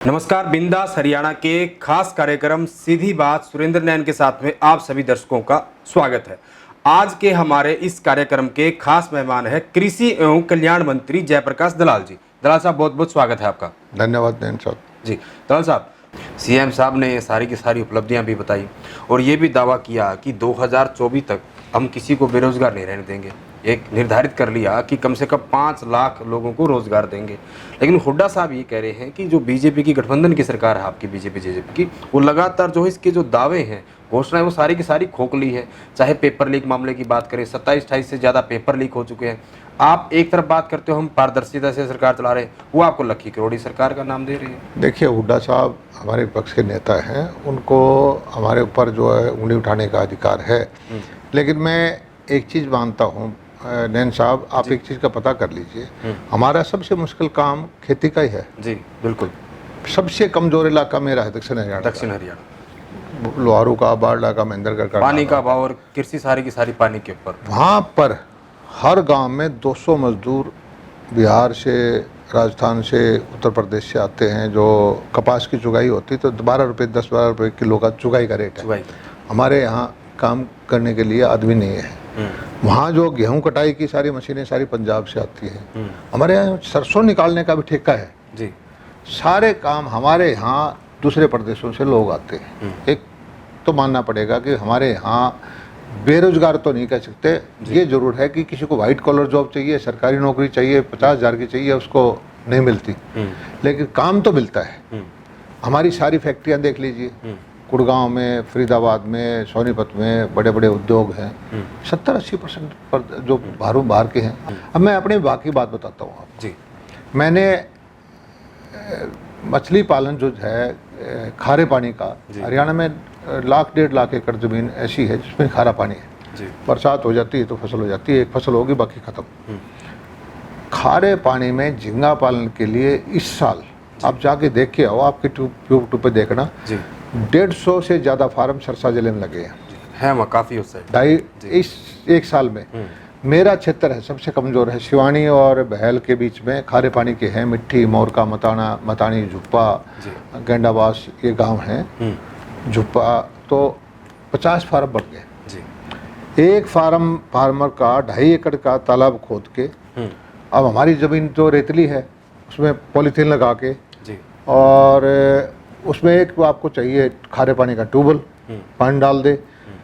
नमस्कार। बिंदास हरियाणा के खास कार्यक्रम सीधी बात सुरेंद्र नैन के साथ में आप सभी दर्शकों का स्वागत है। आज के हमारे इस कार्यक्रम के खास मेहमान है कृषि एवं कल्याण मंत्री जयप्रकाश दलाल जी। दलाल साहब, बहुत बहुत स्वागत है आपका। धन्यवाद नैन साहब जी। दलाल साहब, सीएम साहब ने सारी की सारी उपलब्धियां भी बताई और ये भी दावा किया कि 2024 तक हम किसी को बेरोजगार नहीं रहने देंगे। एक निर्धारित कर लिया कि कम से कम 5 लाख लोगों को रोजगार देंगे। लेकिन हुड्डा साहब ये कह रहे हैं कि जो बीजेपी की गठबंधन की सरकार है आपकी बीजेपी की, वो लगातार जो है इसके जो दावे हैं, घोषणाएं, वो सारी की सारी खोखली है। चाहे पेपर लीक मामले की बात करें, 27-28 से ज़्यादा पेपर लीक हो चुके हैं। आप एक तरफ बात करते हो हम पारदर्शिता से सरकार चला रहे हैं, वो आपको लखी करोड़ी सरकार का नाम दे रही है। देखिए, हुड्डा साहब हमारे पक्ष के नेता हैं, उनको हमारे ऊपर जो है उंगली उठाने का अधिकार है। लेकिन मैं एक चीज़ मानता हूँ नैन साहब, आप एक चीज़ का पता कर लीजिए, हमारा सबसे मुश्किल काम खेती का ही है। जी बिल्कुल। सबसे कमजोर इलाका मेरा है दक्षिण हरियाणा। लोहारू का, बारडा का, महेंद्रगढ़ का, पानी का अभाव और कृषि सारी की सारी पानी के ऊपर। वहाँ पर हर गांव में 200 मजदूर बिहार से, राजस्थान से, उत्तर प्रदेश से आते हैं। जो कपास की चुगाई होती तो 12 रुपये 10-12 रुपये किलो का चुगाई का रेट है। हमारे यहाँ काम करने के लिए आदमी नहीं है। वहाँ जो गेहूं कटाई की सारी मशीनें सारी पंजाब से आती हैं। हमारे यहाँ सरसों निकालने का भी ठेका है जी। ये काम हमारे यहाँ दूसरे प्रदेशों से लोग आते हैं। एक तो मानना पड़ेगा कि हमारे यहाँ बेरोजगार तो नहीं कह सकते, ये जरूर है कि किसी को व्हाइट कॉलर जॉब चाहिए, सरकारी नौकरी चाहिए, 50,000 की चाहिए, उसको नहीं मिलती, लेकिन काम तो मिलता है। हमारी सारी फैक्ट्रियाँ देख लीजिए, गुड़गांव में, फरीदाबाद में, सोनीपत में बड़े बड़े उद्योग हैं। 70-80% पर जो बाहर के हैं। अब मैं अपने विभाग की बात बताता हूँ आपको जी। मैंने मछली पालन जो है खारे पानी का, हरियाणा में 1-1.5 लाख एकड़ जमीन ऐसी है जिसमें खारा पानी है जी। बरसात हो जाती है तो फसल हो जाती है, एक फसल होगी बाकी खत्म। खारे पानी में झींगा पालन के लिए इस साल आप जाके देख के आओ, आपके ट्यूब पे देखना, 150 से ज़्यादा फार्म सरसा जिले में लगे हैं। वहाँ काफ़ी उससे इस एक साल में। मेरा क्षेत्र है सबसे कमज़ोर है, शिवानी और बहल के बीच में खारे पानी के हैं। मिट्टी, मोरका, मतानी, झुप्पा, गेंडाबास, ये गांव हैं। झुप्पा तो 50 फार्म बढ़ गए। एक फार्मर का 2.5 एकड़ का तालाब खोद के, अब हमारी ज़मीन तो रेतली है, उसमें पॉलीथीन लगा के और उसमें एक वो आपको चाहिए खारे पानी का ट्यूबवेल, पानी डाल दे।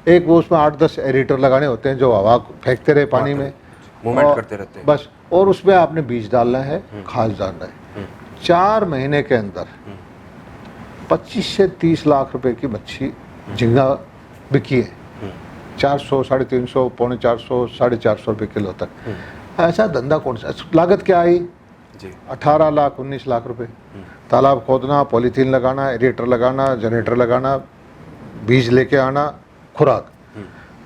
एक वो उसमें 8-10 एरेटर लगाने होते हैं जो हवा फेंकते रहे पानी में, मूवमेंट करते रहते हैं बस। और उसमें आपने बीज डालना है, खाद डालना है। 4 महीने के अंदर 25 से 30 लाख रुपए की मच्छी झींगा बिकी है। 400, 350, 450, 450 रुपये किलो तक। ऐसा धंधा कौन सा? लागत क्या आई जी? 18 लाख 19 लाख रुपए। तालाब खोदना, पॉलीथीन लगाना, एरेटर लगाना, जनरेटर लगाना, बीज लेके आना, खुराक।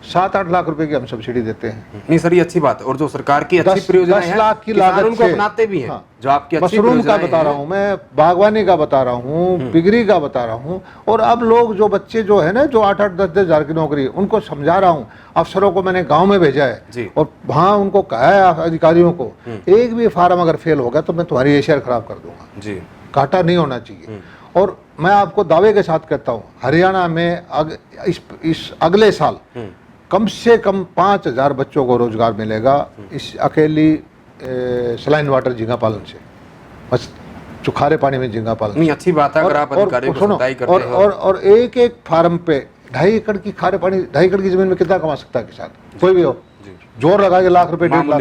7-8 लाख रुपए की हम सब्सिडी देते हैं। नहीं सर, ये अच्छी बात है। और जो सरकार की अच्छी परियोजनाएं हैं, 10 लाख की लागत उनको अपनाते भी हैं। हाँ, जो आपकी अच्छी मशरूम का बता रहा हूँ मैं, बागवानी का बता रहा हूँ, पिगरी का बता रहा हूँ। और अब लोग जो बच्चे जो है ना, जो 8-8, 10-10 हज़ार की नौकरी, उनको समझा रहा हूँ। अफसरों को मैंने गाँव में भेजा है और वहाँ उनको कहा है अधिकारियों को, एक भी फार्म अगर फेल होगा तो मैं तुम्हारी एशियर खराब कर दूंगा जी। घाटा नहीं होना चाहिए। और मैं आपको दावे के साथ कहता हूँ, हरियाणा में इस अगले साल कम से कम 5,000 बच्चों को रोजगार मिलेगा इस अकेली सलाइन वाटर झींगा पालन से। बस चुखारे पानी में झींगा पालन। नहीं, अच्छी बात है। अगर आप अधिकारियों को सदाई करते हैं और एक फार्म पे 2.5 एकड़ की खारे पानी, 2.5 एकड़ की जमीन में कितना कमा सकता है किसान? कोई भी हो, जोर लगा के लाख रुपए, 1.5 लाख।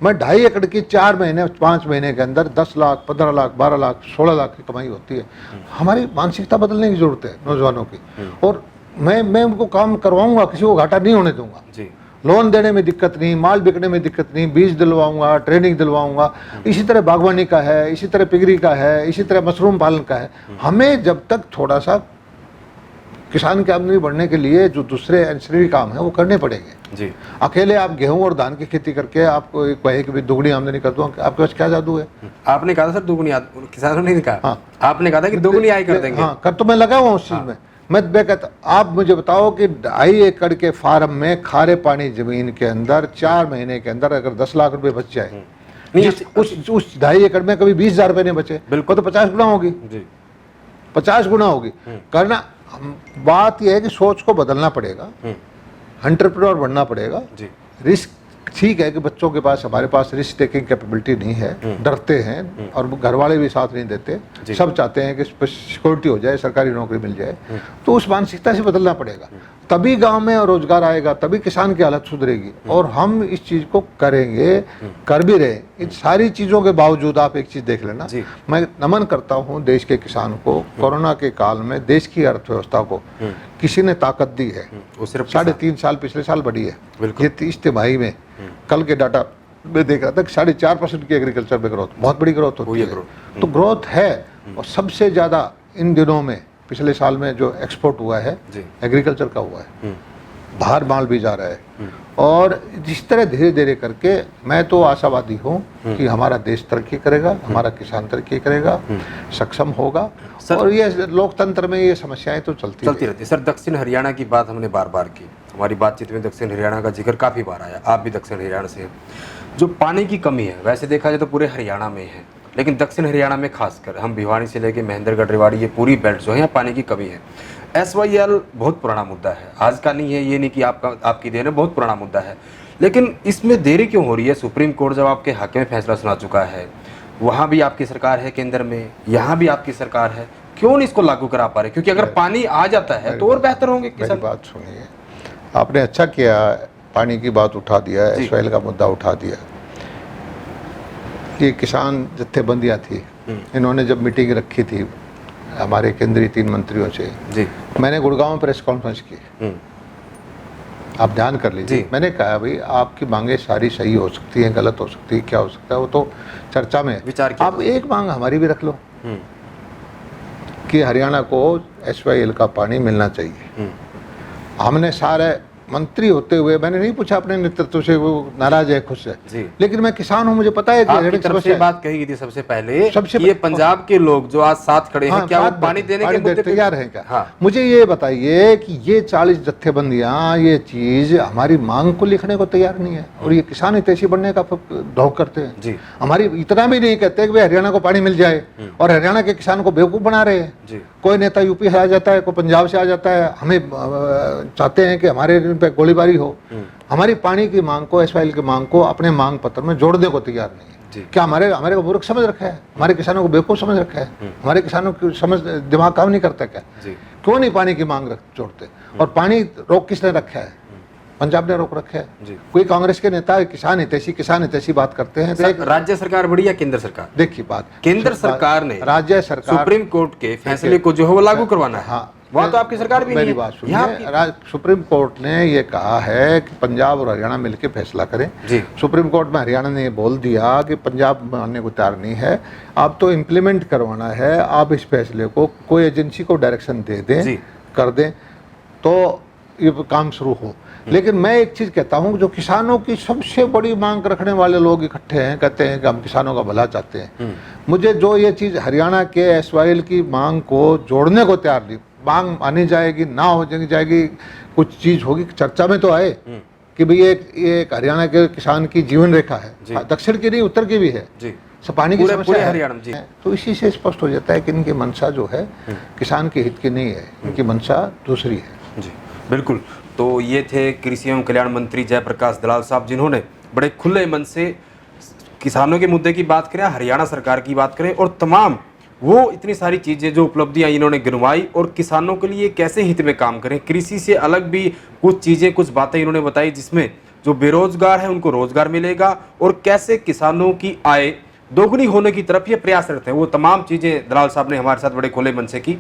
मैं 2.5 एकड़ की 4 महीने 5 महीने के अंदर 10 लाख, 15 लाख, 12 लाख, 16 लाख की कमाई होती है। हमारी मानसिकता बदलने की जरूरत है नौजवानों की। और मैं उनको काम करवाऊंगा, किसी को घाटा नहीं होने दूंगा जी। लोन देने में दिक्कत नहीं, माल बिकने में दिक्कत नहीं, बीज दिलवाऊंगा, ट्रेनिंग दिलवाऊंगा। इसी तरह बागवानी का है, इसी तरह पिगरी का है, इसी तरह मशरूम पालन का है। हमें जब तक थोड़ा सा किसान की आमदनी बढ़ने के लिए जो दूसरे एंसेसरी काम है वो करने पड़ेंगे जी। अकेले आप गेहूं और धान की खेती करके आपको एक कहे कि भी दुगनी आमदनी कर दूं, आपके पास क्या जादू है? आपने कहा था सर दुगनी, किसानों ने कहा। हाँ, आपने कहा था कि दुगनी आय कर देंगे। हाँ, कर तो मैं लगा हुआ उस चीज में। मैं कहता, आप मुझे बताओ कि 2.5 एकड़ के फार्म में खारे पानी जमीन के अंदर 4 महीने के अंदर अगर 10 लाख रुपए बच जाए, उस 2.5 एकड़ में कभी 20,000 रुपए नहीं बचे, बिल्कुल तो 50 गुना होगी। 50 गुना होगी करना। बात यह है कि सोच को बदलना पड़ेगा, एंटरप्रेन्योर बनना पड़ेगा। रिस्क ठीक है कि बच्चों के पास, हमारे पास रिस्क टेकिंग कैपेबिलिटी नहीं है, डरते हैं और घर वाले भी साथ नहीं देते, सब चाहते हैं कि सिक्योरिटी हो जाए, सरकारी नौकरी मिल जाए। तो उस मानसिकता से बदलना पड़ेगा, तभी गांव में रोजगार आएगा, तभी किसान की हालत सुधरेगी। और हम इस चीज को करेंगे, कर भी रहे। इन सारी चीजों के बावजूद आप एक चीज देख लेना, मैं नमन करता हूं देश के किसान को। कोरोना के काल में देश की अर्थव्यवस्था को किसी ने ताकत दी है। 3.5 साल पिछले साल बढ़ी है, ये 30 तिमाही में। कल के डाटा में देख रहा था कि 4.5% की एग्रीकल्चर में ग्रोथ, बहुत बड़ी ग्रोथ होती है। तो ग्रोथ है, और सबसे ज्यादा इन दिनों में पिछले साल में जो एक्सपोर्ट हुआ है एग्रीकल्चर का हुआ है, बाहर माल भी जा रहा है। और जिस तरह धीरे धीरे करके मैं तो आशावादी हूँ कि हमारा देश तरक्की करेगा, हमारा किसान तरक्की करेगा, सक्षम होगा। और ये लोकतंत्र में ये समस्याएं तो चलती रहती। सर, दक्षिण हरियाणा की बात हमने बार बार की, हमारी बातचीत में दक्षिण हरियाणा का जिक्र काफ़ी बार आया, आप भी दक्षिण हरियाणा से हैं। जो पानी की कमी है, वैसे देखा जाए तो पूरे हरियाणा में है, लेकिन दक्षिण हरियाणा में खासकर हम भिवानी से लेकर महेंद्रगढ़, रेवाड़ी, ये पूरी बेल्ट जो है यहाँ पानी की कमी है। SYL बहुत पुराना मुद्दा है, आज का नहीं है, ये नहीं कि आपकी देन है, बहुत पुराना मुद्दा है। लेकिन इसमें देरी क्यों हो रही है? सुप्रीम कोर्ट जब आपके हक में फैसला सुना चुका है, वहाँ भी आपकी सरकार है केंद्र में, यहाँ भी आपकी सरकार है, क्यों नहीं इसको लागू करा पा रहे? क्योंकि अगर पानी आ जाता है तो और बेहतर होंगे किसान। बात सुनिए, आपने अच्छा किया, पानी की बात उठा दिया, SYL का मुद्दा उठा दिया। ये किसान जत्थेबंदियाँ थी, इन्होंने जब मीटिंग रखी थी हमारे केंद्रीय 3 मंत्रियों से, मैंने गुड़गांव में प्रेस कॉन्फ्रेंस की, आप ध्यान कर लीजिए। मैंने कहा भाई आपकी मांगे सारी सही हो सकती हैं, गलत हो सकती है, क्या हो सकता है वो तो चर्चा में विचार। आप एक मांग हमारी भी रख लो कि हरियाणा को SYL का पानी मिलना चाहिए। हमने सारे मंत्री होते हुए मैंने नहीं पूछा अपने नेतृत्व से वो नाराज है, खुश है, लेकिन मैं किसान हूं, मुझे पता है कि तरफ से बात कही गई थी सबसे पहले ये पंजाब के लोग जो आज साथ खड़े हैं, क्या वो पानी देने के मुद्दे तैयार हैं क्या? मुझे ये बताइए कि ये 40 जत्थेबंदियां, ये चीज हमारी मांग को लिखने को तैयार नहीं है, और ये किसान हितैषी बनने का ढोंग करते हैं। हमारी इतना भी नहीं कहते कि हरियाणा को पानी मिल जाए, और हरियाणा के किसान को बेवकूफ बना रहे हैं। कोई नेता यूपी से आ जाता है, कोई पंजाब से आ जाता है, हमें चाहते हैं कि हमारे पे गोलीबारी हो। हमारी पानी की मांग को, SYL की मांग को अपने मांग पत्र में जोड़ने को तैयार नहीं है। क्या हमारे को मूर्ख समझ रखा है? हमारे किसानों को बेवकूफ समझ रखा है? हमारे किसानों की समझ दिमाग काम नहीं करता क्या? क्यों नहीं पानी की मांग जोड़ते? और पानी रोक किसने रखा है? पंजाब ने रोक रखा है। कोई कांग्रेस के नेता किसान हितैषी बात करते हैं। राज्य सरकार बड़ी या केंद्र सरकार? देखिए बात, केंद्र सरकार ने, राज्य सरकार, सुप्रीम कोर्ट के फैसले को जो है वो लागू करवाना है। हाँ, वहाँ तो आपकी सरकार भी नहीं है। मेरी बात सुनिए, सुप्रीम कोर्ट ने ये कहा है कि पंजाब और हरियाणा मिलकर फैसला करें। सुप्रीम कोर्ट में हरियाणा ने बोल दिया कि पंजाब मानने को तैयार नहीं है, आप तो इम्प्लीमेंट करवाना है, आप इस फैसले को कोई एजेंसी को डायरेक्शन दे दें, कर दें तो ये काम शुरू हो। लेकिन मैं एक चीज कहता हूं, जो किसानों की सबसे बड़ी मांग रखने वाले लोग इकट्ठे हैं, कहते हैं कि हम किसानों का भला चाहते हैं। मुझे जो ये चीज हरियाणा के SYL की मांग को जोड़ने को तैयार नहीं, मांग मानी जाएगी ना हो जाएगी, कुछ चीज होगी, चर्चा में तो आए कि भाई ये हरियाणा के किसान की जीवन रेखा है, दक्षिण की नहीं उत्तर की भी है, पानी की समस्या है। तो इसी से स्पष्ट हो जाता है कि इनकी मंशा जो है किसान के हित की नहीं है, इनकी मंशा दूसरी है। जी बिल्कुल। तो ये थे कृषि एवं कल्याण मंत्री जयप्रकाश दलाल साहब, जिन्होंने बड़े खुले मन से किसानों के मुद्दे की बात करें, हरियाणा सरकार की बात करें, और तमाम वो इतनी सारी चीज़ें जो उपलब्धियां इन्होंने गिनवाई, और किसानों के लिए कैसे हित में काम करें, कृषि से अलग भी कुछ चीज़ें, कुछ बातें इन्होंने बताई, जिसमें जो बेरोजगार है उनको रोजगार मिलेगा, और कैसे किसानों की आय दोगुनी होने की तरफ ये प्रयासरत है। वो तमाम चीज़ें दलाल साहब ने हमारे साथ बड़े खुले मन से की।